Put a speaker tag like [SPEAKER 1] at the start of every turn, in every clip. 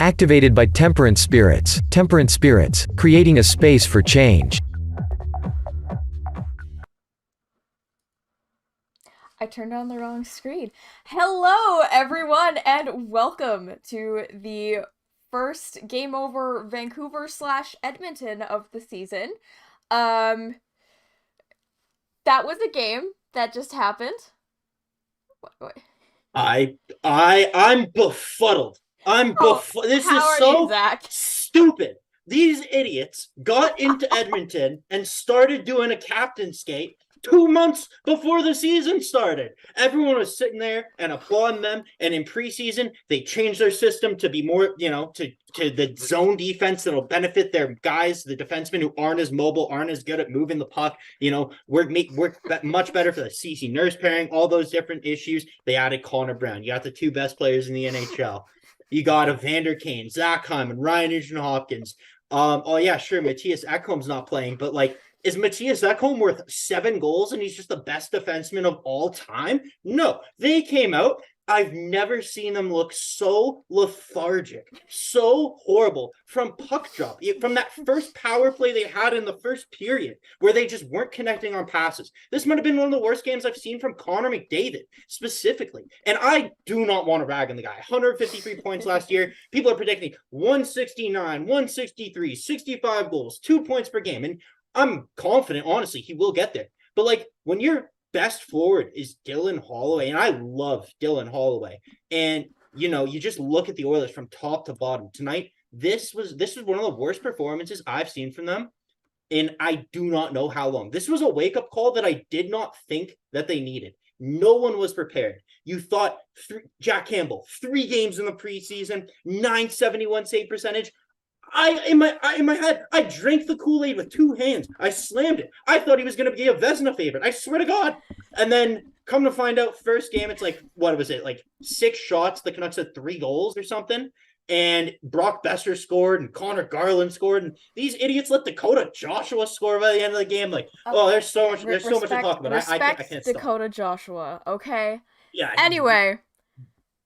[SPEAKER 1] Activated by Temperance Spirits. Temperance Spirits, creating a space for change.
[SPEAKER 2] I turned on the wrong screen. Hello, everyone, and welcome to the first Game Over Vancouver / Edmonton of the season. That was a game that just happened. What?
[SPEAKER 3] I'm befuddled. This
[SPEAKER 2] How
[SPEAKER 3] is
[SPEAKER 2] are you,
[SPEAKER 3] so
[SPEAKER 2] Zach?
[SPEAKER 3] stupid. These idiots got into Edmonton and started doing a captain skate 2 months before the season started. Everyone was sitting there and applauding them. And in preseason, they changed their system to be more, to the zone defense that'll benefit their guys, the defensemen who aren't as mobile, aren't as good at moving the puck. Work much better for the CC Nurse pairing, all those different issues. They added Connor Brown. You got the two best players in the NHL. You got Evander Kane, Zach Hyman, Ryan Nugent-Hopkins. Matthias Ekholm's not playing, but is Matthias Ekholm worth 7 goals and he's just the best defenseman of all time? No, they came out. I've never seen them look so lethargic, so horrible from puck drop, from that first power play they had in the first period where they just weren't connecting on passes. This might have been one of the worst games I've seen from Connor McDavid specifically. And I do not want to rag on the guy. 153 points last year. People are predicting 169, 163, 65 goals, 2 points per game. And I'm confident, honestly, he will get there. But when your best forward is Dylan Holloway, and I love Dylan Holloway, and you just look at the Oilers from top to bottom tonight. This was one of the worst performances I've seen from them, and I do not know how long. This was a wake-up call that I did not think that they needed. No one was prepared. You thought Jack Campbell, 3 games in the preseason, 971 save percentage. In my head, I drank the Kool-Aid with 2 hands. I slammed it. I thought he was going to be a Vezina favorite. I swear to God. And then come to find out, first game, it's what was it? 6 shots. The Canucks had 3 goals or something. And Brock Boeser scored and Connor Garland scored. And these idiots let Dakota Joshua score by the end of the game. There's so much to talk about. I can't stop.
[SPEAKER 2] Dakota Joshua, okay?
[SPEAKER 3] Yeah.
[SPEAKER 2] Anyway,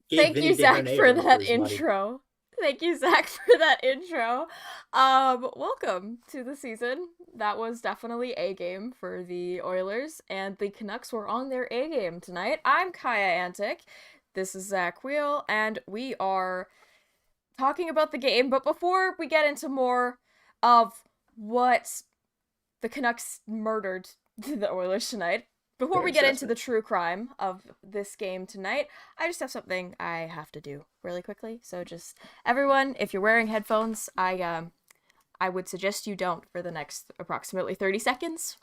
[SPEAKER 2] thank you, Zach, for that intro. Thank you, Zach, for that intro. Welcome to the season. That was definitely a game for the Oilers, and the Canucks were on their A game tonight. I'm Kaja Antic. This is Zach Weil, and we are talking about the game. But before we get into more of what the Canucks murdered the Oilers tonight, before we get into the true crime of this game tonight, I just have something I have to do really quickly. So just everyone, if you're wearing headphones, I would suggest you don't for the next approximately 30 seconds.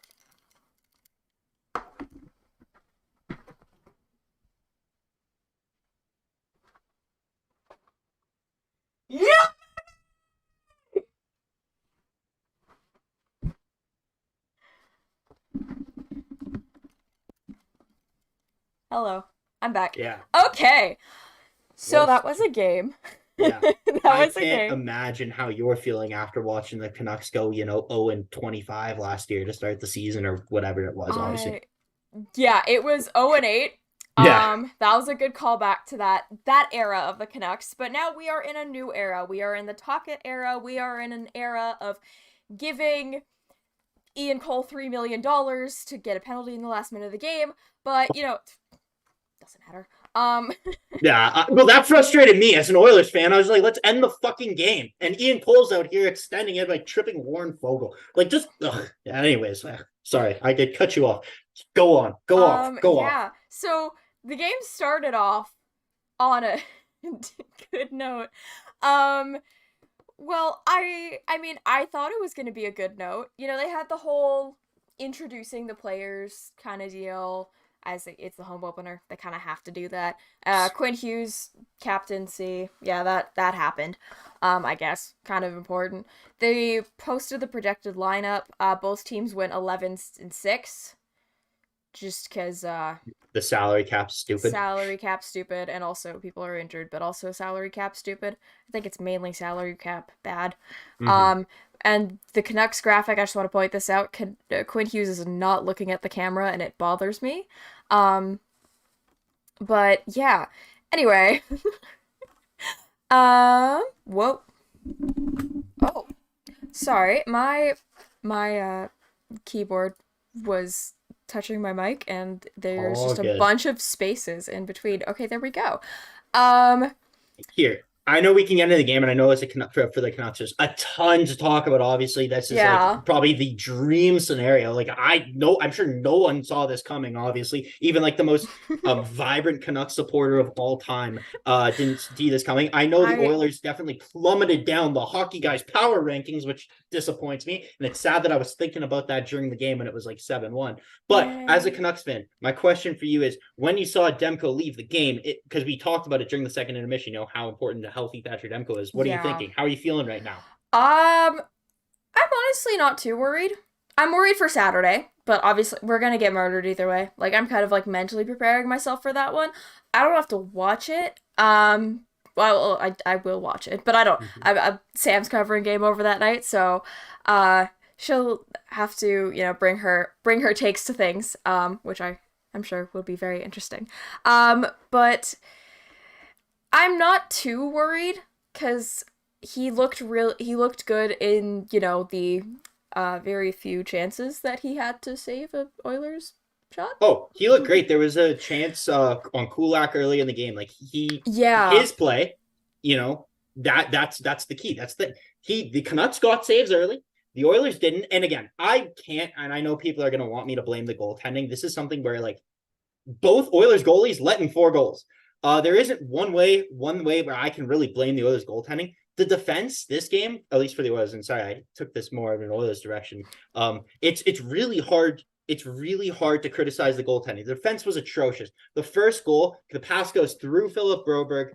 [SPEAKER 2] Yeah! Hello, I'm back.
[SPEAKER 3] Yeah.
[SPEAKER 2] Okay, so that was a game.
[SPEAKER 3] Yeah,
[SPEAKER 2] I
[SPEAKER 3] can't imagine how you're feeling after watching the Canucks go, 0-25 last year to start the season or whatever it was, obviously.
[SPEAKER 2] Yeah, it was 0-8.
[SPEAKER 3] Yeah.
[SPEAKER 2] That was a good callback to that era of the Canucks. But now we are in a new era. We are in the Tocchet era. We are in an era of giving Ian Cole $3 million to get a penalty in the last minute of the game. But, doesn't matter.
[SPEAKER 3] Yeah, well, that frustrated me as an Oilers fan. I was like, let's end the fucking game. And Ian Cole's out here extending it by tripping Warren Fogle. Yeah, anyways, sorry, I did cut you off. Go on.
[SPEAKER 2] Yeah, so the game started off on a good note. Well, I mean, I thought it was going to be a good note. They had the whole introducing the players kind of deal. As it's the home opener, they kind of have to do that. Quinn Hughes captaincy, yeah, that happened. I guess kind of important. They posted the projected lineup. Both teams went 11-6, just because
[SPEAKER 3] the salary cap's stupid.
[SPEAKER 2] Salary cap stupid, and also people are injured, but also salary cap stupid. I think it's mainly salary cap bad. Mm-hmm. And the Canucks graphic, I just want to point this out, Quinn Hughes is not looking at the camera, and it bothers me. But, yeah. Anyway. Whoa. Oh, sorry. My keyboard was touching my mic, and there's
[SPEAKER 3] All
[SPEAKER 2] just a
[SPEAKER 3] good.
[SPEAKER 2] bunch of spaces in between. Okay, there we go. Um,
[SPEAKER 3] Here, I know we can get into the game, and I know it's a for the Canucks. There's a ton to talk about. Obviously, this is like
[SPEAKER 2] yeah.
[SPEAKER 3] probably the dream scenario. Like I know, I'm sure no one saw this coming. Obviously, even like the most vibrant Canucks supporter of all time didn't see this coming. I know the
[SPEAKER 2] I
[SPEAKER 3] Oilers definitely plummeted down the hockey guys' power rankings, which disappoints me. And it's sad that I was thinking about that during the game when it was like 7-1. But as a
[SPEAKER 2] Yay.
[SPEAKER 3] Canucks fan, my question for you is: when you saw Demko leave the game, because we talked about it during the second intermission, how important a healthy Thatcher Demko is. What are you
[SPEAKER 2] Yeah.
[SPEAKER 3] thinking? How are you feeling right now?
[SPEAKER 2] I'm honestly not too worried. I'm worried for Saturday, but obviously we're gonna get murdered either way. Like I'm kind of like mentally preparing myself for that one. I don't have to watch it. Well, I will watch it, but I don't. Sam's covering Game Over that night, so she'll have to bring her takes to things, which I'm sure will be very interesting. But I'm not too worried because he looked good in the very few chances that he had to save a Oilers shot.
[SPEAKER 3] Oh, he looked great. There was a chance on Kulak early in the game. Like
[SPEAKER 2] Yeah.
[SPEAKER 3] his play, that's the key. The Canucks got saves early. The Oilers didn't. And again, I can't, and I know people are going to want me to blame the goaltending. This is something where like both Oilers goalies let in 4 goals. There isn't one way where I can really blame the Oilers goaltending. The defense this game, at least for the Oilers, and sorry, I took this more of an Oilers direction. It's really hard. It's really hard to criticize the goaltending. The defense was atrocious. The first goal, the pass goes through Philip Broberg,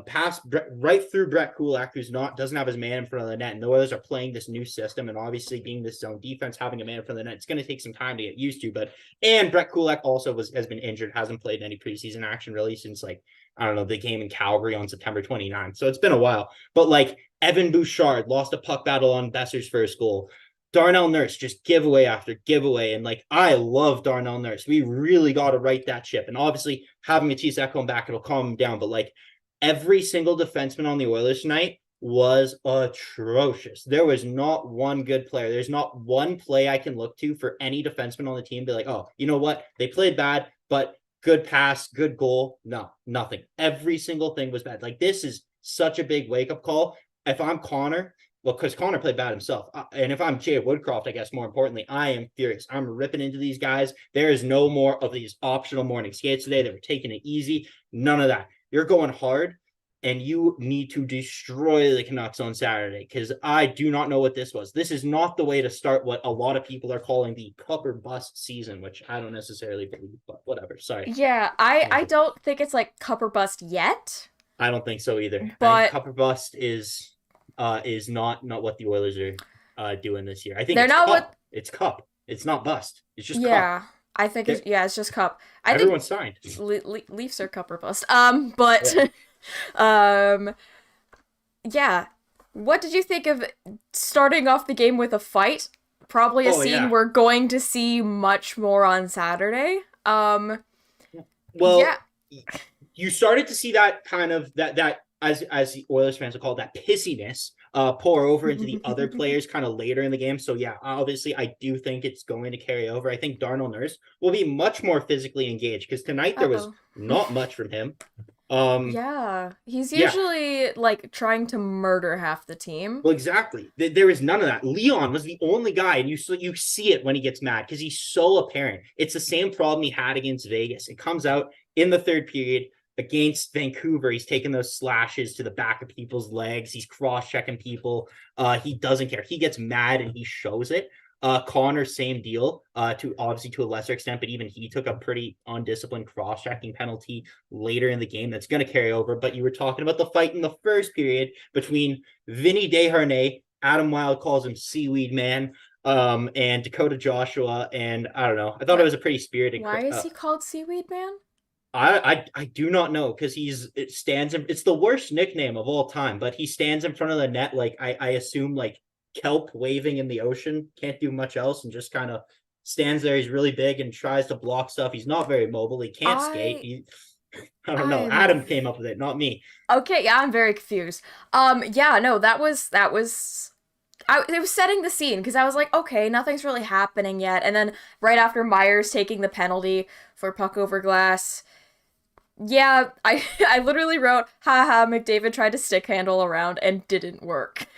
[SPEAKER 3] pass right through Brett Kulak, who's doesn't have his man in front of the net. And the Oilers are playing this new system, and obviously being this zone defense, having a man in front of the net, it's going to take some time to get used to. And Brett Kulak also has been injured, hasn't played any preseason action really since like I don't know the game in Calgary on September 29th. So it's been a while. But like Evan Bouchard lost a puck battle on Boeser's first goal. Darnell Nurse just giveaway after giveaway. And like, I love Darnell Nurse. We really got to right that ship. And obviously having Matisse Ekholm back, it'll calm him down. But like every single defenseman on the Oilers tonight was atrocious. There was not one good player. There's not one play I can look to for any defenseman on the team. Be like, oh, you know what? They played bad, but good pass, good goal. No, nothing. Every single thing was bad. Like this is such a big wake-up call. If I'm Connor, well, because Connor played bad himself. And if I'm Jay Woodcroft, I guess more importantly, I am furious. I'm ripping into these guys. There is no more of these optional morning skates today. They were taking it easy. None of that. You're going hard, and you need to destroy the Canucks on Saturday because I do not know what this was. This is not the way to start what a lot of people are calling the cup or bust season, which I don't necessarily believe, but whatever. Sorry.
[SPEAKER 2] Yeah, I don't think it's like cup or bust yet,
[SPEAKER 3] I don't think so either. I think
[SPEAKER 2] but
[SPEAKER 3] cup or bust is not what the Oilers are doing this year. I think
[SPEAKER 2] they're
[SPEAKER 3] it's
[SPEAKER 2] not
[SPEAKER 3] cup.
[SPEAKER 2] what.
[SPEAKER 3] It's cup. It's not bust. It's just cup.
[SPEAKER 2] Yeah, I think it's just cup. I think
[SPEAKER 3] Everyone's signed.
[SPEAKER 2] Leafs are cup or bust. But
[SPEAKER 3] Yeah.
[SPEAKER 2] yeah. What did you think of starting off the game with a fight? Probably a scene we're going to see much more on Saturday.
[SPEAKER 3] Well,
[SPEAKER 2] yeah.
[SPEAKER 3] You started to see that kind of that as the Oilers fans will call it, that pissiness pour over into the other players kind of later in the game. So yeah, obviously I do think it's going to carry over. I think Darnell Nurse will be much more physically engaged because tonight there was not much from him.
[SPEAKER 2] Yeah, he's usually like trying to murder half the team.
[SPEAKER 3] Well, exactly. There is none of that. Leon was the only guy, and you see it when he gets mad because he's so apparent. It's the same problem he had against Vegas. It comes out in the third period against Vancouver. He's taking those slashes to the back of people's legs. He's cross-checking people. He doesn't care. He gets mad and he shows it. Connor, same deal, to a lesser extent, but even he took a pretty undisciplined cross-checking penalty later in the game that's going to carry over. But you were talking about the fight in the first period between Vinny Desharnais, Adam Weil calls him Seaweed Man, and Dakota Joshua, and I don't know. I thought it was a pretty spirited.
[SPEAKER 2] Why is he called Seaweed Man?
[SPEAKER 3] I do not know because it's the worst nickname of all time, but he stands in front of the net like I assume like kelp waving in the ocean, can't do much else, and just kind of stands there. He's really big and tries to block stuff. He's not very mobile. He can't skate. I don't know. Adam came up with it, not me.
[SPEAKER 2] Okay, yeah, I'm very confused. Yeah, no, it was setting the scene because I was like, okay, nothing's really happening yet. And then right after Myers taking the penalty for puck over glass, yeah, I literally wrote, haha, McDavid tried to stick handle around and didn't work.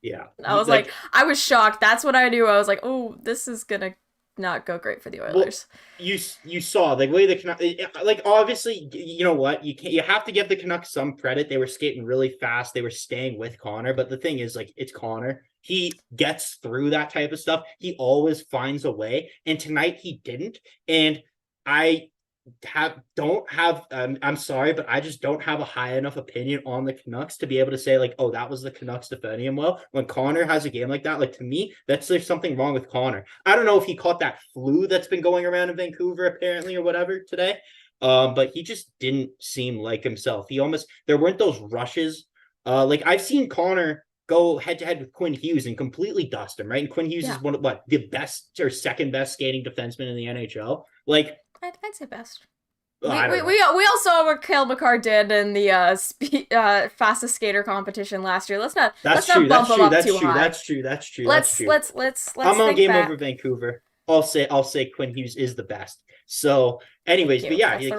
[SPEAKER 3] Yeah.
[SPEAKER 2] I was like, I was shocked. That's when I knew. I was like, oh, this is gonna not go great for the Oilers.
[SPEAKER 3] Well, you saw the way the Canucks, like, obviously, you know what, you have to give the Canucks some credit. They were skating really fast. They were staying with Connor. But the thing is, like, it's Connor. He gets through that type of stuff. He always finds a way. And tonight he didn't. And I I'm sorry, but I just don't have a high enough opinion on the Canucks to be able to say, like, oh, that was the Canucks defending him well. When Connor has a game like that, like, to me, there's something wrong with Connor. I don't know if he caught that flu that's been going around in Vancouver apparently or whatever today. But he just didn't seem like himself. There weren't those rushes. Like, I've seen Connor go head to head with Quinn Hughes and completely dust him, right? And Quinn Hughes is one of the best or second best skating defenseman in the NHL. Like,
[SPEAKER 2] I'd say best.
[SPEAKER 3] We
[SPEAKER 2] all saw what Cale Makar did in the fastest skater competition last year. Let's not bump him up too high.
[SPEAKER 3] That's true.
[SPEAKER 2] Let's
[SPEAKER 3] I'm on game
[SPEAKER 2] back.
[SPEAKER 3] over Vancouver. I'll say Quinn Hughes is the best. So, anyways, but yeah, he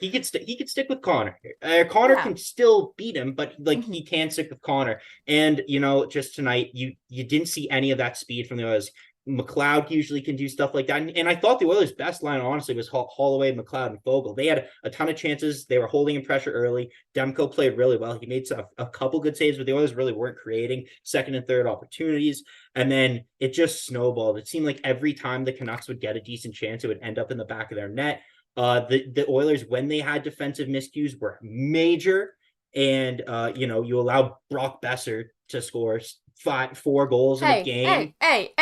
[SPEAKER 3] could stick with Connor. Connor can still beat him, but like he can stick with Connor. And just tonight, you didn't see any of that speed from the Oilers. McLeod usually can do stuff like that. And I thought the Oilers' best line, honestly, was Holloway, McLeod, and Fogle. They had a ton of chances. They were holding in pressure early. Demko played really well. He made a couple good saves, but the Oilers really weren't creating second and third opportunities. And then it just snowballed. It seemed like every time the Canucks would get a decent chance, it would end up in the back of their net. The Oilers, when they had defensive miscues, were major. And, you allow Brock Boeser to score 4 goals in a game.
[SPEAKER 2] Hey.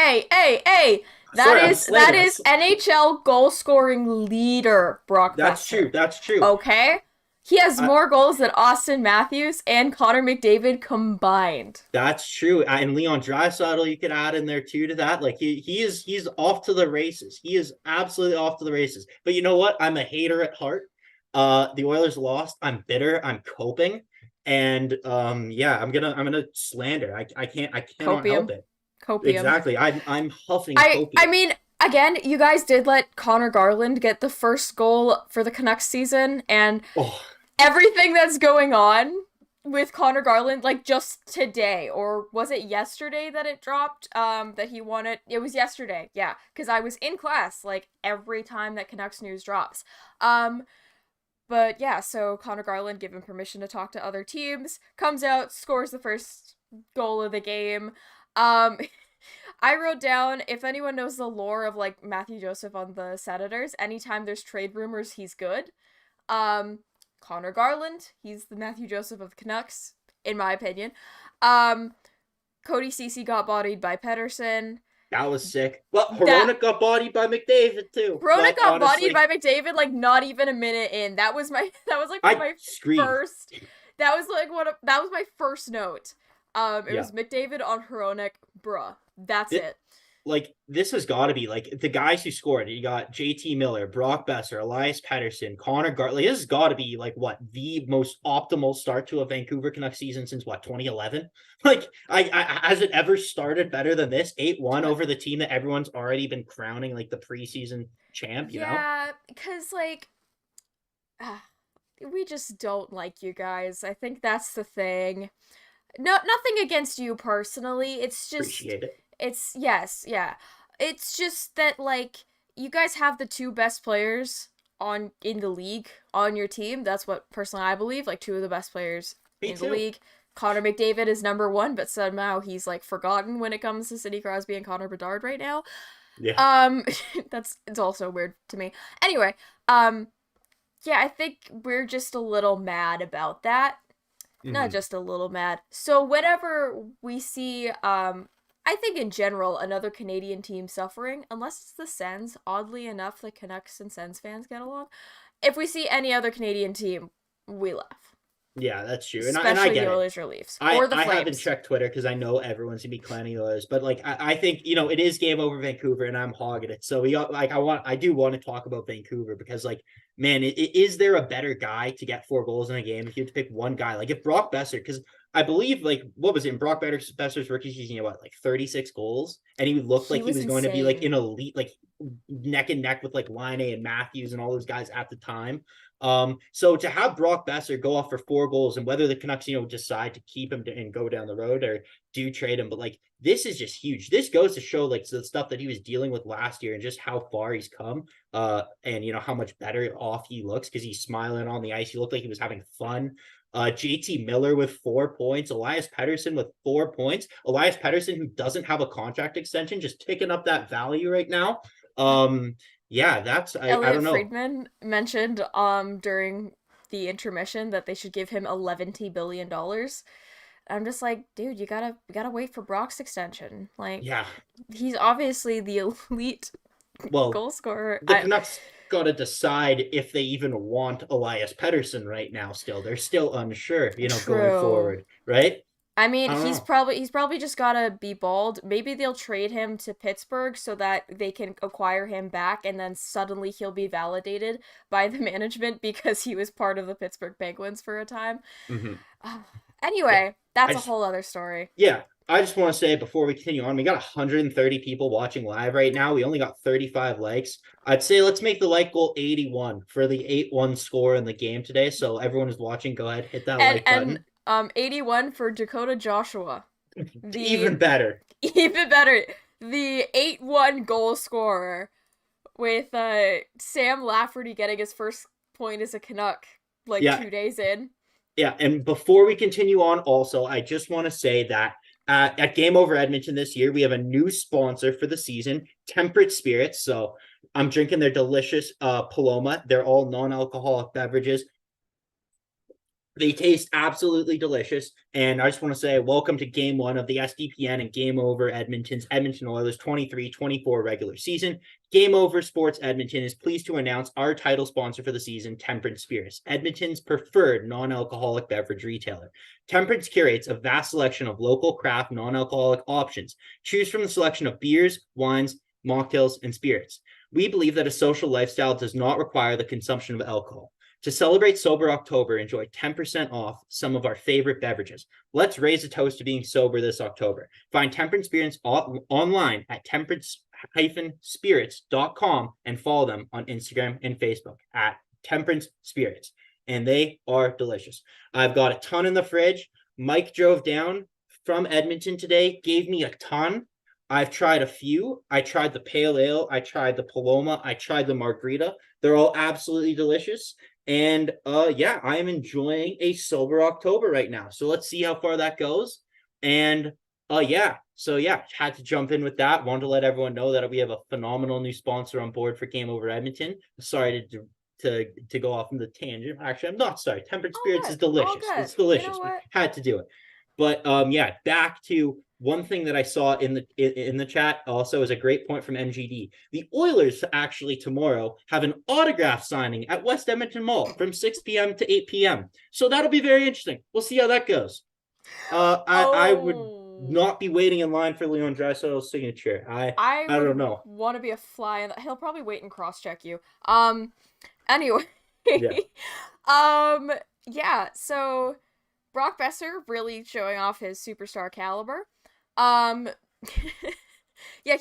[SPEAKER 2] That is NHL goal scoring leader Brock Boeser.
[SPEAKER 3] That's true.
[SPEAKER 2] Okay? He has more goals than Austin Matthews and Connor McDavid combined.
[SPEAKER 3] That's true. And Leon Draisaitl you could add in there too to that. Like he's off to the races. He is absolutely off to the races. But you know what? I'm a hater at heart. The Oilers lost. I'm bitter. I'm coping. And I'm gonna slander. I can't help it.
[SPEAKER 2] Copium.
[SPEAKER 3] Exactly. I'm huffing copium.
[SPEAKER 2] I mean, again, you guys did let Connor Garland get the first goal for the Canucks season, and everything that's going on with Connor Garland, like just today, or was it yesterday that it dropped? That he won it. It was yesterday, yeah, because I was in class like every time that Canucks news drops. But yeah, so Connor Garland, given permission to talk to other teams, comes out, scores the first goal of the game. I wrote down, if anyone knows the lore of like Matthew Joseph on the Senators, anytime there's trade rumors, he's good. Connor Garland, he's the Matthew Joseph of the Canucks, in my opinion. Cody Ceci got bodied by Pettersson.
[SPEAKER 3] That was sick. Well, Hronek got bodied by McDavid too.
[SPEAKER 2] Hronek got bodied by McDavid like not even a minute in. That was my first note. It was McDavid on Hronek, bruh. That's it.
[SPEAKER 3] Like, this has got to be, like, the guys who scored. You got JT Miller, Brock Boeser, Elias Pettersson, Connor Garland. Like, this has got to be, like, what, the most optimal start to a Vancouver Canucks season since, 2011? Like, has it ever started better than this? 8-1 over the team that everyone's already been crowning, like, the preseason champ, you know?
[SPEAKER 2] Yeah, because, like, we just don't like you guys. I think that's the thing. No, nothing against you personally. It's just...
[SPEAKER 3] Appreciate it.
[SPEAKER 2] It's It's just that, like, you guys have the 2 best players in the league on your team. That's what personally I believe. Like, 2 of the best players in the league. Connor McDavid is number 1, but somehow he's like forgotten when it comes to Sidney Crosby and Connor Bedard right now.
[SPEAKER 3] Yeah.
[SPEAKER 2] It's also weird to me. Anyway, yeah, I think we're just a little mad about that. Not just a little mad. So whenever we see, I think in general, another Canadian team suffering, unless it's the Sens, oddly enough, the Canucks and Sens fans get along. If we see any other Canadian team, we laugh.
[SPEAKER 3] Yeah, that's true. And I
[SPEAKER 2] Especially
[SPEAKER 3] get
[SPEAKER 2] the
[SPEAKER 3] it.
[SPEAKER 2] Oilers or Leafs. Or the
[SPEAKER 3] I
[SPEAKER 2] Flames.
[SPEAKER 3] haven't checked Twitter because I know everyone's gonna be clowning Oilers, but like I think it is game over Vancouver, and I'm hogging it. So we got like I do want to talk about Vancouver because like man, is there a better guy to get 4 goals in a game if you had to pick one guy? Like if Brock Boeser, because I believe like what was it in Brock Boeser's rookie season? He had what, like 36 goals, and he looked like he was going to be like an elite, like neck and neck with like Line and Matthews and all those guys at the time. So to have Brock Boeser go off for 4 goals, and whether the Canucks, decide to keep him and go down the road or do trade him, but like this is just huge. This goes to show like the stuff that he was dealing with last year and just how far he's come. And how much better off he looks because he's smiling on the ice. He looked like he was having fun. JT Miller with 4 points, Elias Pettersson with 4 points. Elias Pettersson, who doesn't have a contract extension, just picking up that value right now. Yeah, that's I don't know.
[SPEAKER 2] Friedman mentioned during the intermission that they should give him $11 billion. I'm just like, dude, you gotta wait for Brock's extension. Like,
[SPEAKER 3] yeah,
[SPEAKER 2] he's obviously the elite goal scorer.
[SPEAKER 3] The Canucks got to decide if they even want Elias Pettersson right now. Still, they're still unsure. Going forward, right?
[SPEAKER 2] I mean, he's probably just gotta be bald. Maybe they'll trade him to Pittsburgh so that they can acquire him back, and then suddenly he'll be validated by the management because he was part of the Pittsburgh Penguins for a time.
[SPEAKER 3] Mm-hmm.
[SPEAKER 2] Anyway, that's a whole other story.
[SPEAKER 3] Yeah, I just want to say before we continue on, we got 130 people watching live right now. We only got 35 likes. I'd say let's make the like goal 81 for the 8-1 score in the game today. So everyone who's watching, go ahead, hit that like button.
[SPEAKER 2] 81 for Dakota Joshua.
[SPEAKER 3] Even better.
[SPEAKER 2] Even better. The 8-1 goal scorer with Sam Lafferty getting his first point as a Canuck 2 days in.
[SPEAKER 3] Yeah, and before we continue on, also, I just want to say that at Game Over Edmonton this year, we have a new sponsor for the season, Temperance Spirits. So I'm drinking their delicious Paloma. They're all non-alcoholic beverages. They taste absolutely delicious. And I just want to say welcome to Game 1 of the SDPN and Game Over Edmonton's Edmonton Oilers 23-24 regular season. Game Over Sports Edmonton is pleased to announce our title sponsor for the season, Temperance Spirits, Edmonton's preferred non-alcoholic beverage retailer. Temperance curates a vast selection of local craft non-alcoholic options. Choose from the selection of beers, wines, mocktails, and spirits. We believe that a social lifestyle does not require the consumption of alcohol. To celebrate Sober October, enjoy 10% off some of our favorite beverages. Let's raise a toast to being sober this October. Find Temperance Spirits online at temperance-spirits.com and follow them on Instagram and Facebook at Temperance Spirits. And they are delicious. I've got a ton in the fridge. Mike drove down from Edmonton today, gave me a ton. I've tried a few. I tried the pale ale. I tried the Paloma. I tried the margarita. They're all absolutely delicious. And yeah, I am enjoying a sober October right now. So let's see how far that goes. And yeah, had to jump in with that. Wanted to let everyone know that we have a phenomenal new sponsor on board for Game Over Edmonton. Sorry to go off on the tangent. Actually, I'm not sorry. Temperance Spirits is delicious. It's delicious. We had to do it. But yeah, back to one thing that I saw in the chat also is a great point from MGD. The Oilers actually tomorrow have an autograph signing at West Edmonton Mall from 6 p.m. to 8 p.m. So that'll be very interesting. We'll see how that goes. I would not be waiting in line for Leon Draisaitl's signature. I don't know.
[SPEAKER 2] Want to be a fly in he'll probably wait and cross-check you. Anyway.
[SPEAKER 3] Yeah.
[SPEAKER 2] Yeah, so Brock Boeser really showing off his superstar caliber. Yeah,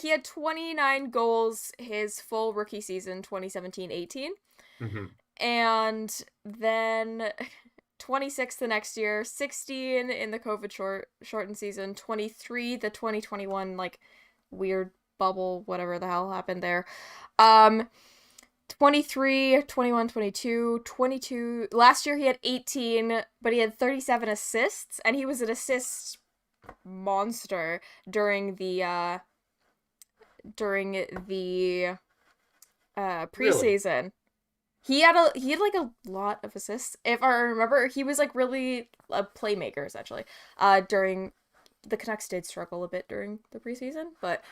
[SPEAKER 2] he had 29 goals his full rookie season, 2017-18.
[SPEAKER 3] Mm-hmm.
[SPEAKER 2] And then 26 the next year, 16 in the COVID shortened season, 23 the 2021 weird bubble, whatever the hell happened there. 23, 21, 22, 22. Last year he had 18, but he had 37 assists, and he was an assist monster during the preseason. Really? He had a lot of assists. If I remember, he was really a playmaker essentially. During the Canucks did struggle a bit during the preseason, but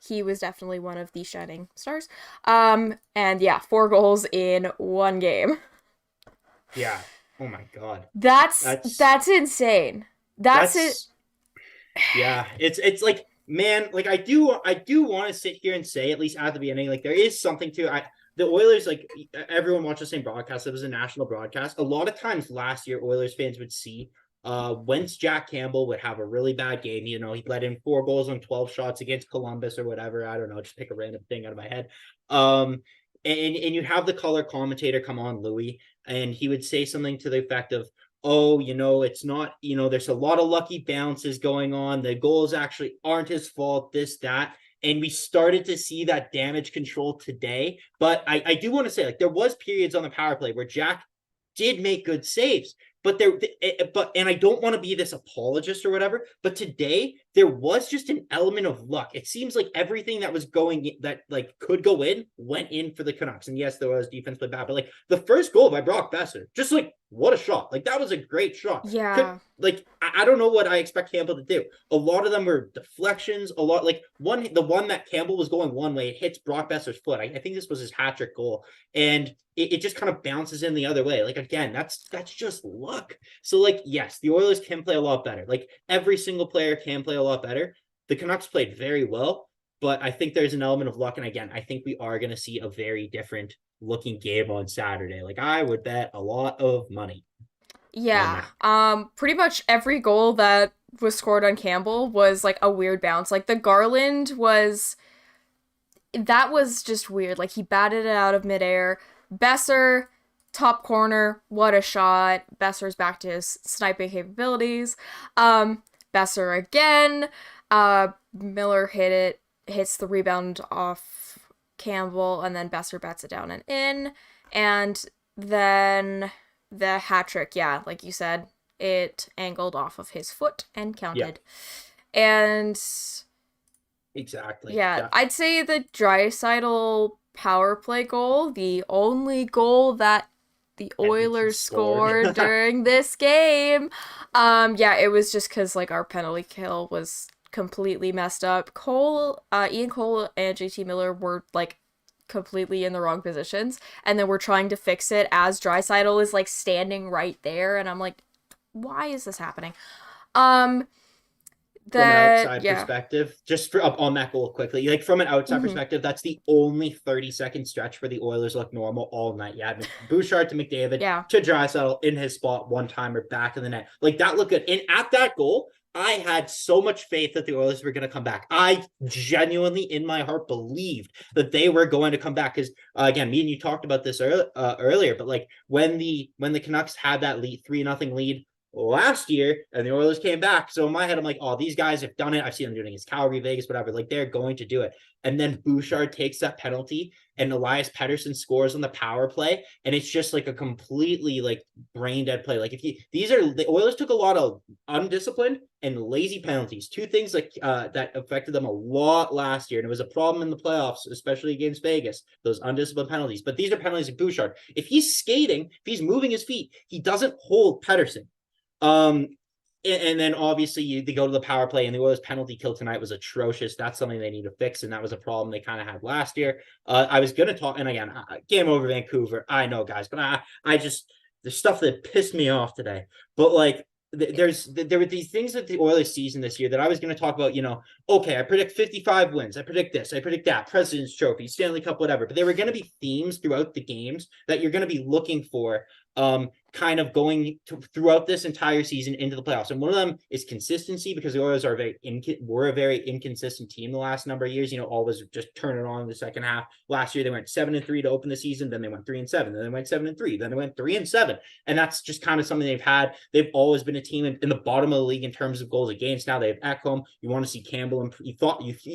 [SPEAKER 2] he was definitely one of the shining stars. And yeah, 4 goals in 1 game.
[SPEAKER 3] Yeah. Oh my God.
[SPEAKER 2] That's insane. That's it.
[SPEAKER 3] Yeah, it's like, man, like I do want to sit here and say, at least at the beginning, like there is something to the Oilers, like everyone watched the same broadcast. It was a national broadcast. A lot of times last year, Oilers fans would see once Jack Campbell would have a really bad game, you know, he let in 4 goals on 12 shots against Columbus or whatever. I don't know, just pick a random thing out of my head. And you'd have the color commentator come on, Louis, and he would say something to the effect of, oh, you know, it's not, you know, there's a lot of lucky bounces going on. The goals actually aren't his fault, this, that. And we started to see that damage control today. But I do want to say, like, there was periods on the power play where Jack did make good saves. But and I don't want to be this apologist or whatever, but today there was just an element of luck. It seems like everything that was going that like could go in went in for the Canucks. And yes, there was defense played bad, but like the first goal by Brock Boeser, just like what a shot! Like that was a great shot.
[SPEAKER 2] Yeah.
[SPEAKER 3] I don't know what I expect Campbell to do. A lot of them were deflections. A lot like the one that Campbell was going one way, it hits Brock Boeser's foot. I think this was his hat-trick goal, and it just kind of bounces in the other way. Like again, that's just luck. So like yes, the Oilers can play a lot better. Like every single player can play a lot better. The Canucks played very well, but I think there's an element of luck. And again, I think we are going to see a very different looking game on Saturday. Like I would bet a lot of money.
[SPEAKER 2] Yeah. Pretty much every goal that was scored on Campbell was like a weird bounce. Like the Garland that was just weird. Like he batted it out of midair. Boeser, top corner, what a shot. Boeser's back to his sniping capabilities. Boeser again. Miller hits the rebound off Campbell, and then Boeser bats it down and in. And then the hat trick, yeah, like you said, it angled off of his foot and counted. Yeah. And
[SPEAKER 3] exactly.
[SPEAKER 2] Yeah, I'd say the Draisaitl power play goal, the only goal that the Oilers scored during this game. Yeah, it was just because like our penalty kill was completely messed up. Ian Cole and JT Miller were like completely in the wrong positions, and then we're trying to fix it as Draisaitl is like standing right there, and I'm like, why is this happening?
[SPEAKER 3] From an outside perspective, just on that goal quickly, like from an outside perspective, that's the only 30-second stretch where the Oilers look normal all night. Yeah, Bouchard to McDavid to Draisaitl in his spot, one timer back in the net, like that looked good. And at that goal, I had so much faith that the Oilers were going to come back. I genuinely, in my heart, believed that they were going to come back because, again, me and you talked about this earlier. But like when the Canucks had that lead 3-0 lead last year, and the Oilers came back. So in my head, I'm like, oh, these guys have done it. I've seen them doing it against Calgary, Vegas, whatever. Like they're going to do it. And then Bouchard takes that penalty, and Elias Pettersson scores on the power play, and it's just like a completely like brain dead play. Like the Oilers took a lot of undisciplined and lazy penalties, two things like that affected them a lot last year, and it was a problem in the playoffs, especially against Vegas. Those undisciplined penalties, but these are penalties of Bouchard. If he's skating, if he's moving his feet, he doesn't hold Pettersson. And then obviously they go to the power play, and the Oilers penalty kill tonight was atrocious. That's something they need to fix, and that was a problem they kind of had last year. I was going to talk, and again, game over Vancouver. I know, guys, but I just there's stuff that pissed me off today. But like there were these things that the Oilers season this year that I was going to talk about. You know, okay, I predict 55 wins. I predict this. I predict that. President's Trophy, Stanley Cup, whatever. But there were going to be themes throughout the games that you're going to be looking for. Kind of going throughout this entire season into the playoffs. And one of them is consistency, because the Oilers are a very inconsistent team the last number of years. You know, always just turn it on in the second half. Last year, they went 7-3 to open the season. Then they went 3-7. Then they went 7-3. Then they went 3-7. And that's just kind of something they've had. They've always been a team in the bottom of the league in terms of goals against. Now they have Ekholm. You want to see Campbell improve.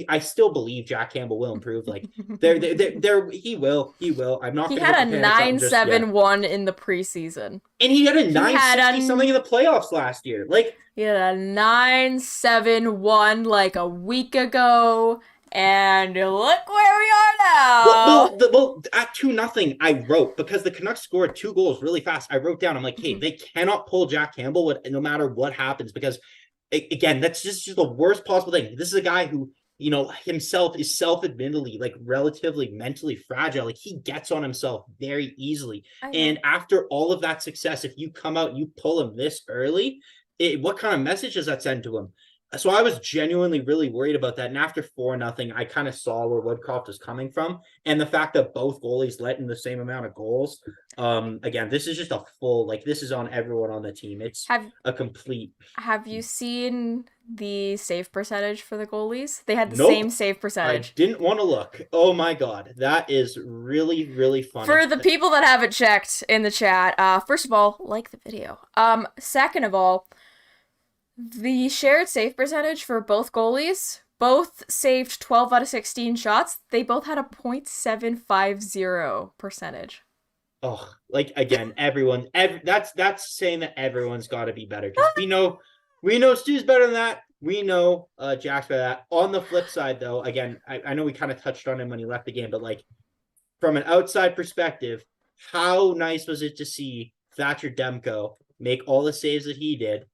[SPEAKER 3] I still believe Jack Campbell will improve. Like he will. I'm not.
[SPEAKER 2] He had a 9-7-1 in the preseason.
[SPEAKER 3] And he had a 960 something in the playoffs last year. Like
[SPEAKER 2] he had a 9-7-1 like a week ago, and look where we are now.
[SPEAKER 3] Well, at 2-0, I wrote, because the Canucks scored 2 goals really fast. I wrote down, I'm like, hey, they cannot pull Jack Campbell no matter what happens, because again, that's just the worst possible thing. This is a guy who himself is self-admittedly like relatively mentally fragile. Like he gets on himself very easily. And after all of that success, if you come out and you pull him this early, what kind of message does that send to him? So I was genuinely really worried about that. And after 4-0, I kind of saw where Woodcroft was coming from. And the fact that both goalies let in the same amount of goals. Again, this is just a full, like, this is on everyone on the team. It's a complete.
[SPEAKER 2] Have you seen the save percentage for the goalies? They had the
[SPEAKER 3] Nope.
[SPEAKER 2] same save percentage.
[SPEAKER 3] I didn't want to look. Oh my God. That is really, really funny.
[SPEAKER 2] For the people that haven't checked in the chat, first of all, like the video. Second of all, the shared save percentage for both goalies, both saved 12 out of 16 shots. They both had a .750 percentage.
[SPEAKER 3] Oh, like again, that's saying that everyone's got to be better, because we know Stu's better than that. We know Jack's better than that. On the flip side, though, again, I know we kind of touched on him when he left the game, but like from an outside perspective, how nice was it to see Thatcher Demko make all the saves that he did?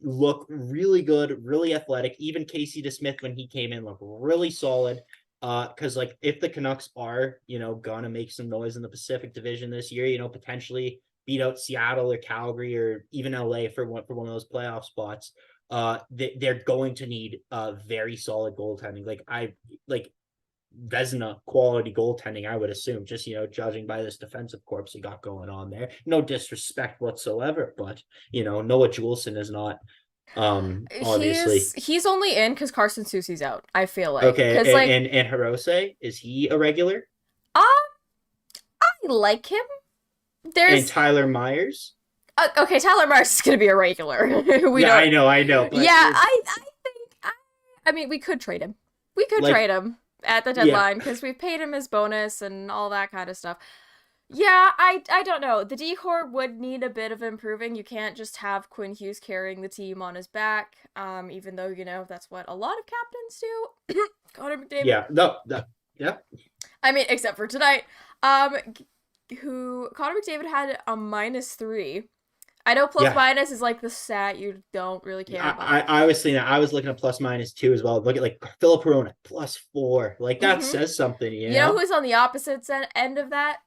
[SPEAKER 3] Look really good, really athletic. Even Casey DeSmith, when he came in, looked really solid. Because like if the Canucks are, gonna make some noise in the Pacific Division this year, potentially beat out Seattle or Calgary or even LA for one of those playoff spots, they're going to need very solid goaltending. Like Vezina quality goaltending, I would assume, just judging by this defensive corps he got going on there. No disrespect whatsoever, but Noah Juleson is not obviously
[SPEAKER 2] he's only in because Carson Soucy's out, I feel like.
[SPEAKER 3] Okay, and Hirose, is he a regular?
[SPEAKER 2] I like him.
[SPEAKER 3] And Tyler Myers.
[SPEAKER 2] Okay, Tyler Myers is gonna be a regular.
[SPEAKER 3] I know. But
[SPEAKER 2] yeah, I think we could trade him. We could trade him at the deadline because we've paid him his bonus and all that kind of stuff. Yeah, I don't know. The D-Corps would need a bit of improving. You can't just have Quinn Hughes carrying the team on his back, even though, that's what a lot of captains do. Connor McDavid.
[SPEAKER 3] Yeah, yeah.
[SPEAKER 2] I mean, except for tonight, Connor McDavid had a -3. I know minus is like the stat you don't really care about.
[SPEAKER 3] I was saying that. I was looking at +-2 as well. Look at like Philip Perona, +4. Like that says something,
[SPEAKER 2] You know who's on the opposite end of that?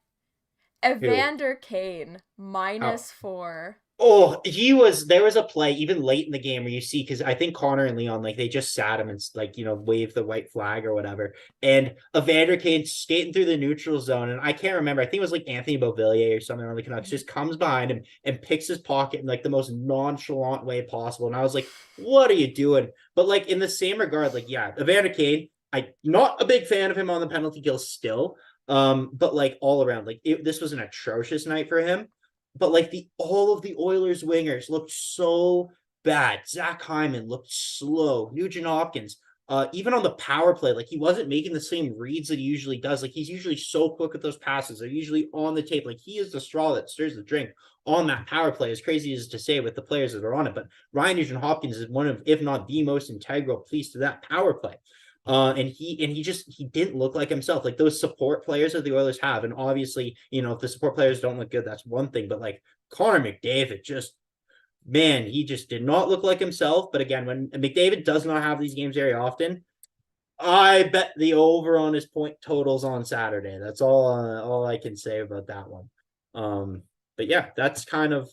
[SPEAKER 2] Evander Kane, -4.
[SPEAKER 3] Oh, there was a play even late in the game where you see, because I think Connor and Leon, like they just sat him and like, waved the white flag or whatever. And Evander Kane skating through the neutral zone. And I can't remember. I think it was like Anthony Beauvillier or something on the Canucks, just comes behind him and picks his pocket in like the most nonchalant way possible. And I was like, what are you doing? But like in the same regard, like, yeah, Evander Kane, I'm not a big fan of him on the penalty kill still. But like all around, like this was an atrocious night for him. But like all of the Oilers wingers looked so bad. Zach Hyman looked slow. Nugent Hopkins, even on the power play, like he wasn't making the same reads that he usually does. Like he's usually so quick with those passes. They're usually on the tape. Like he is the straw that stirs the drink on that power play, as crazy as to say with the players that are on it. But Ryan Nugent Hopkins is one of, if not the most integral piece to that power play. And he didn't look like himself. Like those support players that the Oilers have, and obviously, if the support players don't look good, that's one thing. But like Connor McDavid, he just did not look like himself. But again, when McDavid does not have these games very often, I bet the over on his point totals on Saturday. That's all I can say about that one. But yeah, that's kind of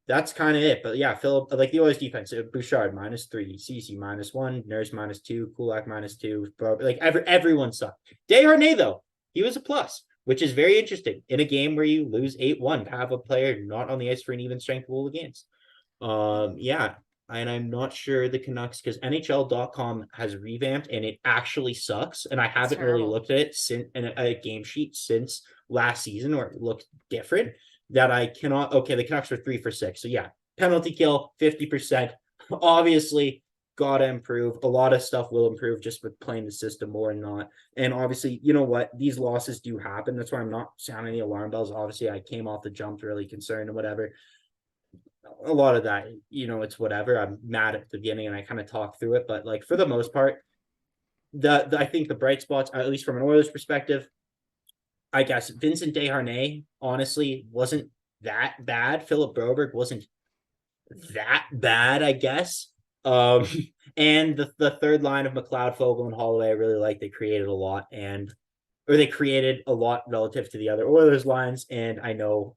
[SPEAKER 3] it. But yeah, Philip, like the Oilers defense, Bouchard -3, Ceci -1, Nurse -2, Kulak -2. Like everyone sucked. Desharnais, though, he was a plus, which is very interesting in a game where you lose 8-1 to have a player not on the ice for an even strength goal against. Yeah. And I'm not sure the Canucks, because NHL.com has revamped and it actually sucks. And I haven't really looked at it since a game sheet since last season where it looked different. That I cannot. Okay, the Canucks were 3 for 6. So yeah, penalty kill 50%. Obviously, gotta improve. A lot of stuff will improve just with playing the system more and not. And obviously, you know what? These losses do happen. That's why I'm not sounding the alarm bells. Obviously, I came off the jump really concerned and whatever. A lot of that, it's whatever. I'm mad at the beginning and I kind of talk through it, but like for the most part, I think the bright spots, at least from an Oilers perspective, I guess Vincent Desharnais honestly wasn't that bad. Philip Broberg wasn't that bad, I guess. Um, and the third line of McLeod, Fogle, and Holloway, I really like. They created a lot, they created a lot relative to the other Oilers lines, and I know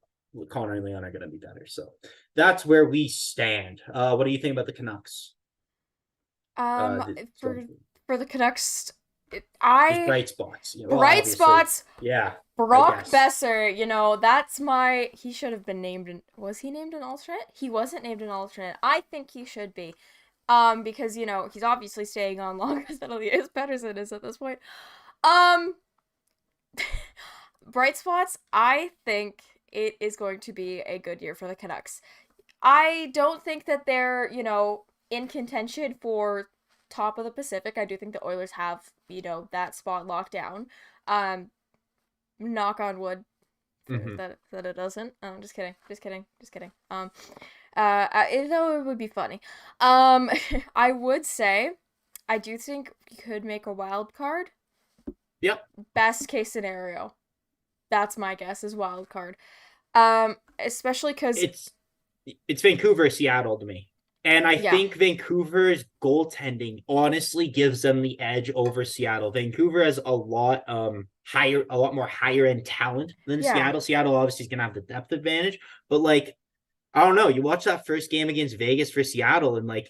[SPEAKER 3] Connor and Leon are going to be better. So that's where we stand. What do you think about the Canucks?
[SPEAKER 2] For the Canucks,
[SPEAKER 3] Just bright spots.
[SPEAKER 2] Bright spots.
[SPEAKER 3] Yeah.
[SPEAKER 2] Brock Boeser, that's he should have been named was he named an alternate? He wasn't named an alternate. I think he should be. Because, he's obviously staying on longer than Elias Pettersson is at this point. Bright spots, I think it is going to be a good year for the Canucks. I don't think that they're, in contention for top of the Pacific. I do think the Oilers have, that spot locked down. Knock on wood that it doesn't. Just kidding. Though it would be funny. I would say I do think we could make a wild card.
[SPEAKER 3] Yep.
[SPEAKER 2] Best case scenario. That's my guess is wild card. Especially because
[SPEAKER 3] it's Vancouver, Seattle to me. And I think Vancouver's goaltending honestly gives them the edge over Seattle. Vancouver has a lot more higher end talent than Seattle. Seattle obviously is gonna have the depth advantage, but I don't know. You watch that first game against Vegas for Seattle, and I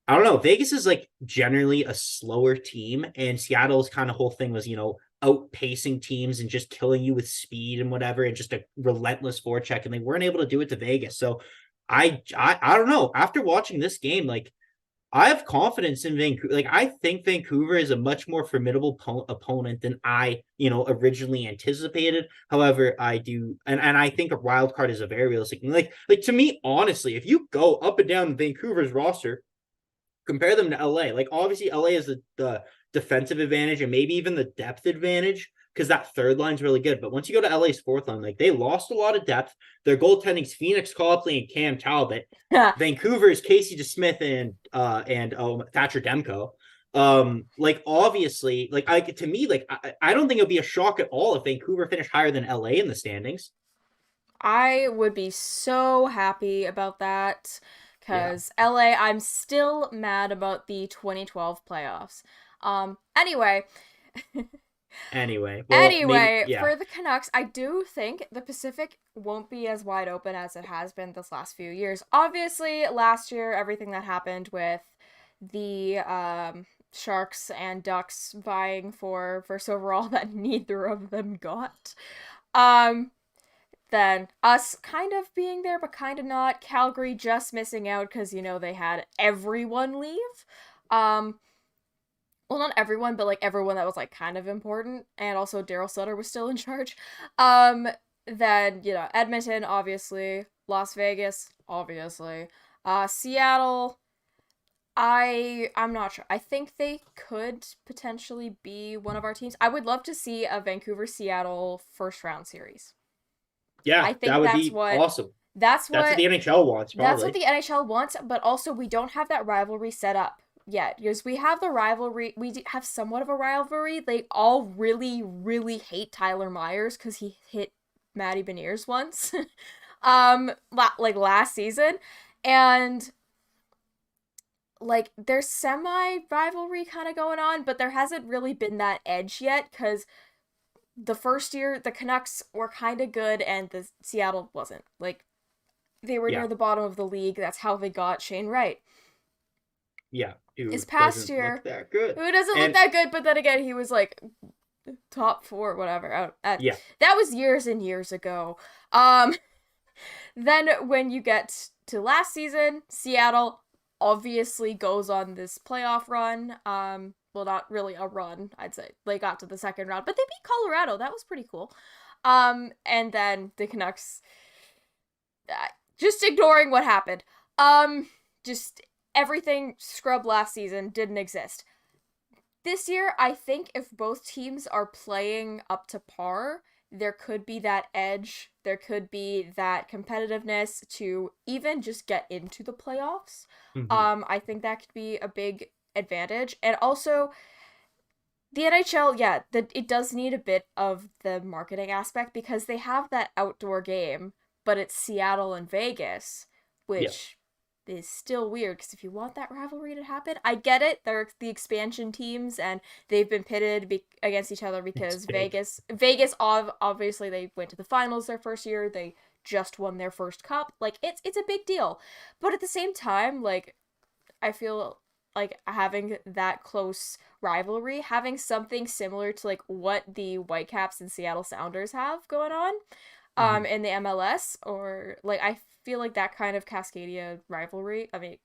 [SPEAKER 3] don't know. Vegas is generally a slower team, and Seattle's kind of whole thing was outpacing teams and just killing you with speed and whatever, and just a relentless forecheck, and they weren't able to do it to Vegas. So I don't know. After watching this game, I have confidence in Vancouver. I think Vancouver is a much more formidable opponent than I, originally anticipated. However, I do, and I think a wild card is a very realistic thing. To me, honestly, if you go up and down Vancouver's roster, compare them to LA. Obviously, LA has the defensive advantage and maybe even the depth advantage, because that third line's really good. But once you go to LA's fourth line, they lost a lot of depth. Their goaltending's Phoenix Copley and Cam Talbot. Vancouver's Casey DeSmith and Thatcher Demko. Obviously, to me, I don't think it would be a shock at all if Vancouver finished higher than LA in the standings.
[SPEAKER 2] I would be so happy about that, because LA, I'm still mad about the 2012 playoffs. Anyway, for the Canucks, I do think the Pacific won't be as wide open as it has been this last few years. Obviously, last year, everything that happened with the Sharks and Ducks vying for first overall that neither of them got. Then us kind of being there, but kind of not. Calgary just missing out because, they had everyone leave. Well, not everyone, but everyone that was kind of important, and also Daryl Sutter was still in charge. Then Edmonton, obviously, Las Vegas, obviously, Seattle. I'm not sure. I think they could potentially be one of our teams. I would love to see a Vancouver-Seattle first round series.
[SPEAKER 3] Yeah, I think that would be awesome. That's what the NHL wants. Probably.
[SPEAKER 2] That's what the NHL wants, but also we don't have that rivalry set up yet, because we have the rivalry. We have somewhat of a rivalry. They all really, really hate Tyler Myers because he hit Matty Beniers once, last season, and there's semi-rivalry kind of going on, but there hasn't really been that edge yet, because the first year the Canucks were kind of good and the Seattle wasn't. They were near the bottom of the league. That's how they got Shane Wright.
[SPEAKER 3] Yeah.
[SPEAKER 2] His past year,
[SPEAKER 3] look that good.
[SPEAKER 2] Who doesn't look that good, but then again, he was top 4, whatever. That was years and years ago. Then when you get to last season, Seattle obviously goes on this playoff run. Well, not really a run, I'd say. They got to the second round, but they beat Colorado. That was pretty cool. And then the Canucks, just ignoring what happened. Just everything scrubbed last season didn't exist. This year, I think if both teams are playing up to par, there could be that edge. There could be that competitiveness to even just get into the playoffs. Mm-hmm. I think that could be a big advantage. And also, the NHL, it does need a bit of the marketing aspect, because they have that outdoor game, but it's Seattle and Vegas, which is still weird, because if you want that rivalry to happen, I get it. They're the expansion teams, and they've been pitted against each other because Vegas, obviously they went to the finals their first year. They just won their first cup. Like, it's a big deal. But at the same time, like, I feel like having that close rivalry, having something similar to like what the Whitecaps and Seattle Sounders have going on in the MLS, or like I feel like that kind of Cascadia rivalry. I mean,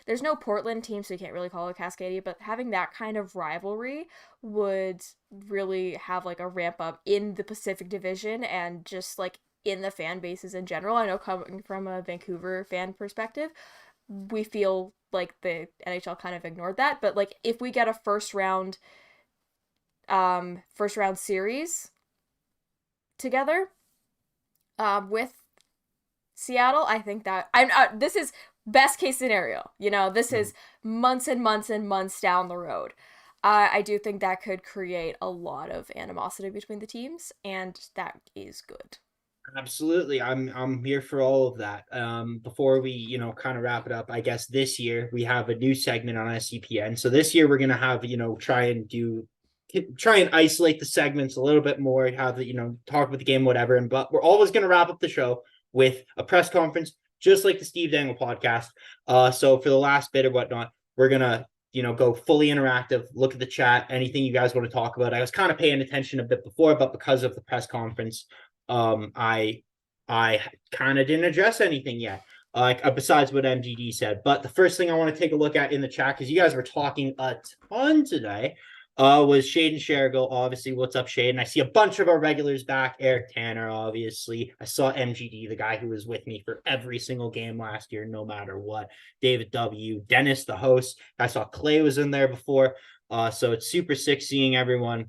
[SPEAKER 2] there's no Portland team, so you can't really call it Cascadia, but having that kind of rivalry would really have like a ramp up in the Pacific Division and just like in the fan bases in general. I know, coming from a Vancouver fan perspective, we feel like the NHL kind of ignored that, but like if we get a first round series together with Seattle, I think that this is best case scenario. You know, this is months and months and months down the road. I do think that could create a lot of animosity between the teams, and that is good.
[SPEAKER 3] Absolutely. I'm here for all of that. Before we, kind of wrap it up, I guess this year we have a new segment on SCPN. So this year we're going to have, try and isolate the segments a little bit more, have talk about the game, whatever. But we're always going to wrap up the show with a press conference, just like the Steve Dangle podcast. So for the last bit or whatnot, we're going to, go fully interactive, look at the chat, anything you guys want to talk about. I was kind of paying attention a bit before, but because of the press conference, I kind of didn't address anything yet, besides what MGD said. But the first thing I want to take a look at in the chat, because you guys were talking a ton today, was Shaden Shergill. Obviously, what's up, Shaden? I see a bunch of our regulars back. Eric Tanner, obviously. I saw MGD, the guy who was with me for every single game last year, no matter what. David W. Dennis, the host. I saw Clay was in there before. So it's super sick seeing everyone.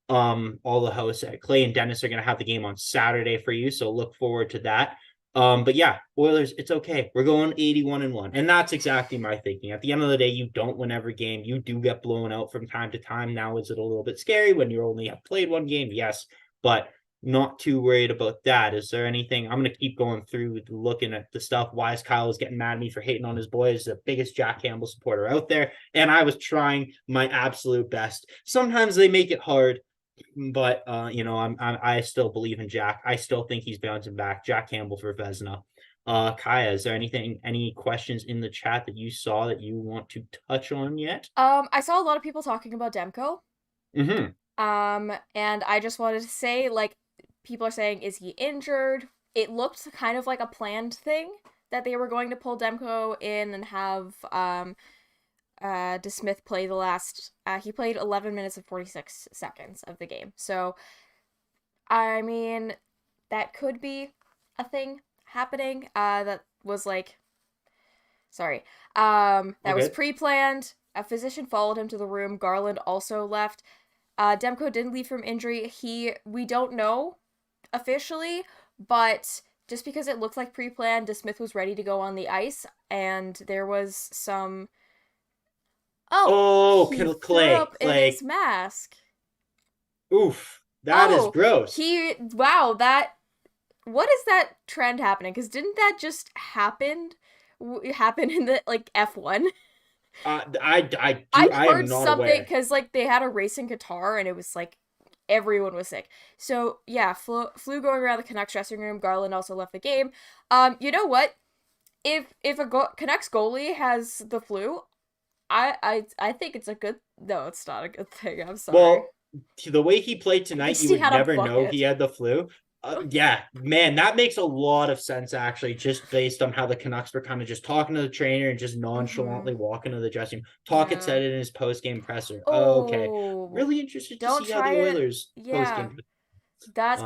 [SPEAKER 3] All the hosts, Clay and Dennis, are going to have the game on Saturday for you, so look forward to that. But yeah, Oilers, it's okay. We're going 81-1, and that's exactly my thinking. At the end of the day, you don't win every game. You do get blown out from time to time. Now, is it a little bit scary when you only have played one game? Yes, but not too worried about that. Is there anything? I'm going to keep going through looking at the stuff. Why is Kyle getting mad at me for hating on his boys? The biggest Jack Campbell supporter out there, and I was trying my absolute best. Sometimes they make it hard. But I still believe in Jack. I still think he's bouncing back. Jack Campbell for Vezina. Kaja, is there any questions in the chat that you saw that you want to touch on yet?
[SPEAKER 2] I saw a lot of people talking about Demko. And I just wanted to say, like, people are saying, is he injured? It looked kind of like a planned thing that they were going to pull Demko in and have DeSmith play the last, he played 11 minutes and 46 seconds of the game. So, I mean, that could be a thing happening, that was was pre-planned. A physician followed him to the room. Garland also left. Demko didn't leave from injury. We don't know officially, but just because it looked like pre-planned, DeSmith was ready to go on the ice, and there was some...
[SPEAKER 3] Clay
[SPEAKER 2] in his mask.
[SPEAKER 3] Oof, that is gross.
[SPEAKER 2] What is that trend happening? Because didn't that just happen in the F1?
[SPEAKER 3] I
[SPEAKER 2] heard something because they had a race in Qatar and it was everyone was sick. So yeah, flu going around the Canucks dressing room. Garland also left the game. You know what? If a Canucks goalie has the flu, I think it's a good... No, it's not a good thing. I'm sorry.
[SPEAKER 3] Well, the way he played tonight, you would never know he had the flu. Yeah, man, that makes a lot of sense, actually, just based on how the Canucks were kind of just talking to the trainer and just nonchalantly walking to the the room. Tocchet said it in his post-game presser. Okay. Really interested to see how the Oilers post-game...
[SPEAKER 2] That's...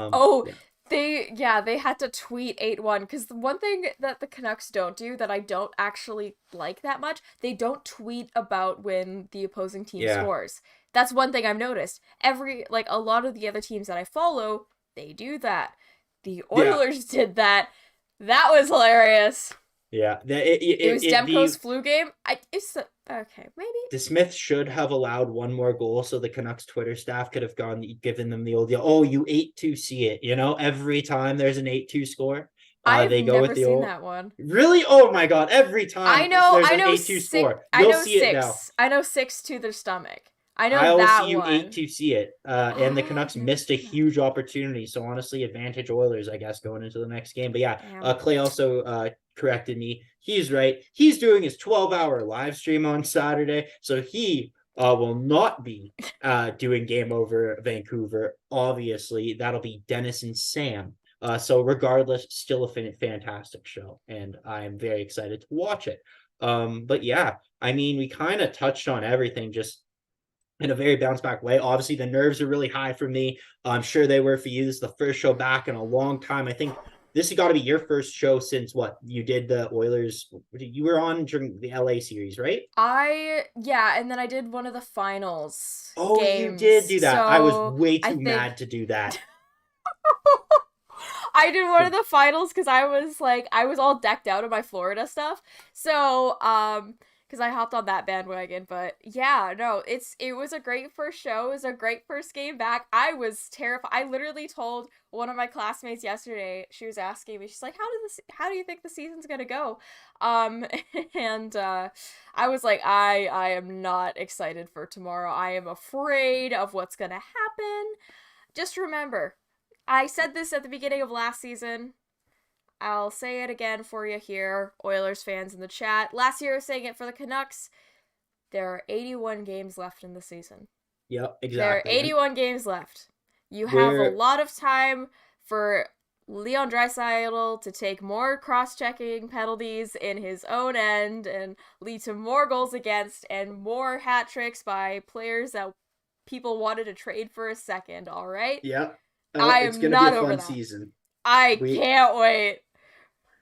[SPEAKER 2] They had to tweet 8-1, because the one thing that the Canucks don't do that I don't actually like that much, they don't tweet about when the opposing team scores. That's one thing I've noticed. A lot of the other teams that I follow, they do that. The Oilers did that. That was hilarious.
[SPEAKER 3] Yeah.
[SPEAKER 2] It was Demko's flu game. Okay, maybe.
[SPEAKER 3] DeSmith should have allowed one more goal so the Canucks Twitter staff could have given them the old, you ate to see it, every time there's an 8-2 score.
[SPEAKER 2] I've
[SPEAKER 3] They go
[SPEAKER 2] never
[SPEAKER 3] with the
[SPEAKER 2] seen
[SPEAKER 3] old...
[SPEAKER 2] that one.
[SPEAKER 3] Really? Oh my god! Every time there's an 8-2 score, you'll see it now.
[SPEAKER 2] I know 6 to their stomach. I know
[SPEAKER 3] I always
[SPEAKER 2] that
[SPEAKER 3] see you
[SPEAKER 2] one.
[SPEAKER 3] 8-2 see it, and the
[SPEAKER 2] I've
[SPEAKER 3] Canucks
[SPEAKER 2] never
[SPEAKER 3] missed a
[SPEAKER 2] seen that.
[SPEAKER 3] huge opportunity. So honestly, advantage Oilers, I guess, going into the next game. But yeah,
[SPEAKER 2] Damn.
[SPEAKER 3] Clay also corrected me. He's right. He's doing his 12-hour live stream on Saturday, so he will not be doing Game Over Vancouver. Obviously, that'll be Dennis and Sam. So regardless, still a fantastic show, and I'm very excited to watch it. But yeah, I mean, we kind of touched on everything just in a very bounce back way. Obviously, the nerves are really high for me. I'm sure they were for you. This is the first show back in a long time. I think this has got to be your first show since what? You did the Oilers. You were on during the LA series, right?
[SPEAKER 2] Yeah, and then I did one of the finals.
[SPEAKER 3] Oh,
[SPEAKER 2] games,
[SPEAKER 3] you did do that.
[SPEAKER 2] so
[SPEAKER 3] I was way too mad to do that.
[SPEAKER 2] I did one of the finals because I was all decked out in my Florida stuff. So, because I hopped on that bandwagon. But yeah, no, it was a great first show. It was a great first game back. I was terrified. I literally told one of my classmates yesterday. She was asking me. She's like, "How do you think the season's gonna go?" And I was like, I am not excited for tomorrow. I am afraid of what's gonna happen. Just remember, I said this at the beginning of last season. I'll say it again for you here, Oilers fans in the chat. Last year I was saying it for the Canucks. There are 81 games left in the season.
[SPEAKER 3] Yep, exactly.
[SPEAKER 2] There are 81 games left. You have a lot of time for Leon Draisaitl to take more cross-checking penalties in his own end and lead to more goals against and more hat tricks by players that people wanted to trade for a second, all right?
[SPEAKER 3] Yep.
[SPEAKER 2] It's going to be a fun
[SPEAKER 3] season.
[SPEAKER 2] I can't wait.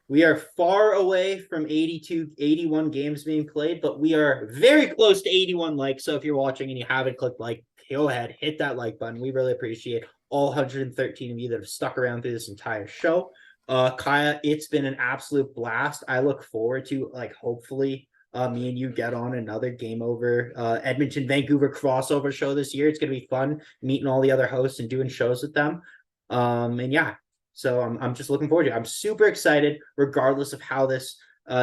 [SPEAKER 3] We are far away from 81 games being played, but we are very close to 81 likes. So if you're watching and you haven't clicked like, go ahead, hit that like button. We really appreciate all 113 of you that have stuck around through this entire show. Kaja, it's been an absolute blast. I look forward to, like, hopefully me and you get on another Game Over Edmonton Vancouver crossover show this year. It's gonna be fun meeting all the other hosts and doing shows with them. And yeah, so I'm just looking forward to it. I'm super excited, regardless of how this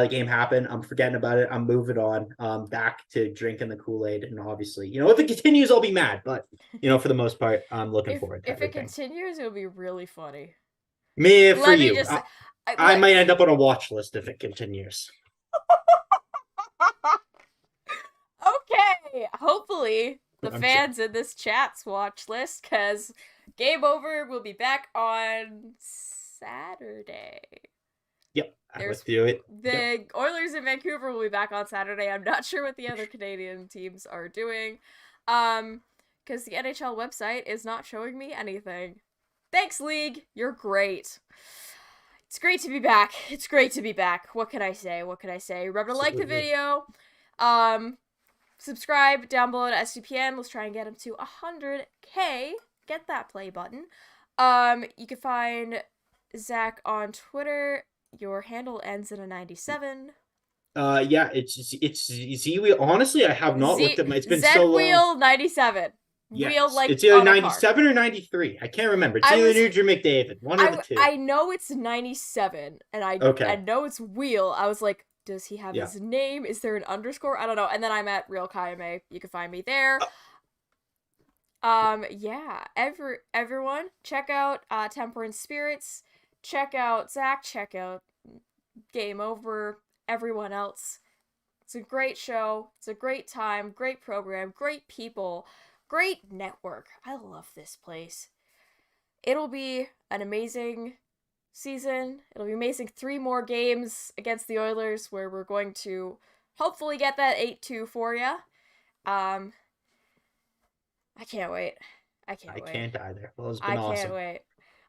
[SPEAKER 3] game happened. I'm forgetting about it. I'm moving on back to drinking the Kool-Aid, and obviously, if it continues, I'll be mad. But for the most part, I'm looking forward to everything.
[SPEAKER 2] If it continues, it'll be really funny.
[SPEAKER 3] I might end up on a watch list if it continues.
[SPEAKER 2] Okay, hopefully the fans in this chat's watch list, because Game Over will be back on Saturday.
[SPEAKER 3] Yep, I would do it.
[SPEAKER 2] The Oilers in Vancouver will be back on Saturday. I'm not sure what the other Canadian teams are doing, because the NHL website is not showing me anything. Thanks, League. You're great. It's great to be back. It's great to be back. What can I say? Remember to like the video. Subscribe down below to SDPN. Let's try and get him to 100K. Get that play button. You can find Zach on Twitter. Your handle ends in a 97.
[SPEAKER 3] Yeah, it's Z Wheel. Honestly, I have not looked at my. It's been so long.
[SPEAKER 2] Wheel 97.
[SPEAKER 3] Yes.
[SPEAKER 2] Wheel like
[SPEAKER 3] it's either 97 or 93. I can't remember. It's either Nuge or McDavid. One of the two.
[SPEAKER 2] I know it's 97, and I know it's Wheel. I was like, does he have his name? Is there an underscore? I don't know. And then I'm at Real Kayame. You can find me there. Yeah. Everyone, check out Temperance Spirits. Check out Zach. Check out Game Over. Everyone else. It's a great show. It's a great time. Great program. Great people. Great network. I love this place. It'll be an amazing season. It'll be amazing. 3 more games against the Oilers where we're going to hopefully get that 8-2 for you. I can't wait. I
[SPEAKER 3] can't either. Well, it's been awesome.
[SPEAKER 2] I can't wait.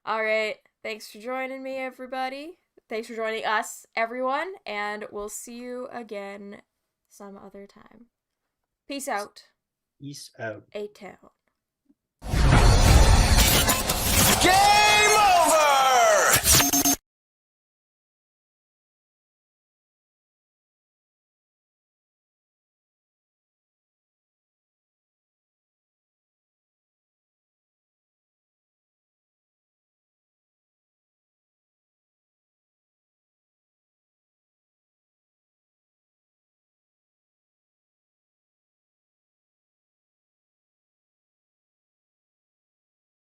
[SPEAKER 2] All right. Thanks for joining me, everybody. Thanks for joining us, everyone. And we'll see you again some other time. Peace out.
[SPEAKER 3] Peace out.
[SPEAKER 2] A-Town.
[SPEAKER 4] Yeah!